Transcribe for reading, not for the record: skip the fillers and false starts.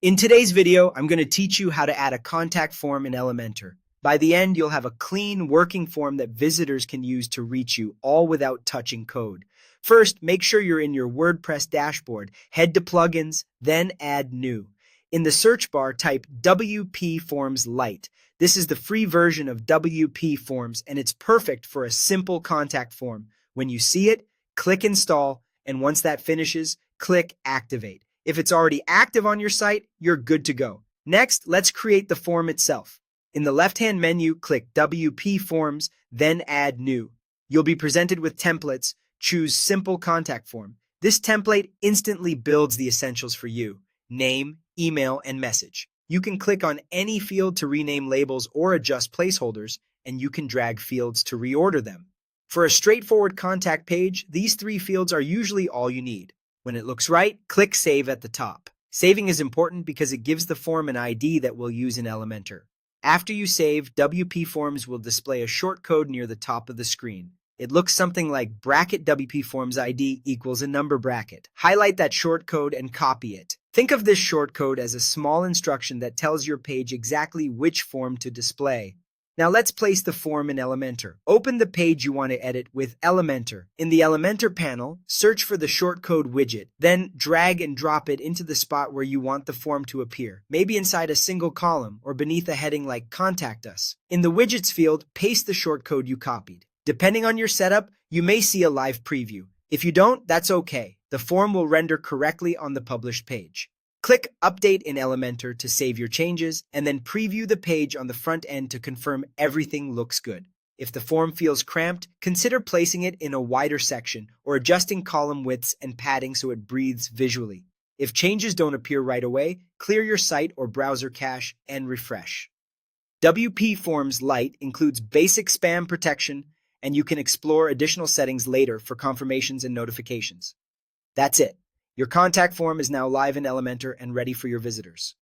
In today's video, I'm going to teach you how to add a contact form in Elementor. By the end, you'll have a clean, working form that visitors can use to reach you, all without touching code. First, make sure you're in your WordPress dashboard. Head to Plugins, then Add New. In the search bar, type WP Forms Lite. This is the free version of WP Forms, and it's perfect for a simple contact form. When you see it, click Install, and once that finishes, click Activate. If it's already active on your site, you're good to go. Next, let's create the form itself. In the left-hand menu, click WP Forms, then Add New. You'll be presented with templates. Choose Simple Contact Form. This template instantly builds the essentials for you: name, email, and message. You can click on any field to rename labels or adjust placeholders, and you can drag fields to reorder them. For a straightforward contact page, these three fields are usually all you need. When it looks right, click Save at the top. Saving is important because it gives the form an ID that we'll use in Elementor. After you save, WP Forms will display a short code near the top of the screen. It looks something like bracket WP Forms ID equals a number bracket. Highlight that short code and copy it. Think of this short code as a small instruction that tells your page exactly which form to display. Now let's place the form in Elementor. Open the page you want to edit with Elementor. In the Elementor panel, search for the shortcode widget, then drag and drop it into the spot where you want the form to appear, maybe inside a single column or beneath a heading like Contact Us. In the Widgets field, paste the shortcode you copied. Depending on your setup, you may see a live preview. If you don't, that's okay. The form will render correctly on the published page. Click Update in Elementor to save your changes, and then preview the page on the front end to confirm everything looks good. If the form feels cramped, consider placing it in a wider section or adjusting column widths and padding so it breathes visually. If changes don't appear right away, clear your site or browser cache and refresh. WP Forms Lite includes basic spam protection, and you can explore additional settings later for confirmations and notifications. That's it. Your contact form is now live in Elementor and ready for your visitors.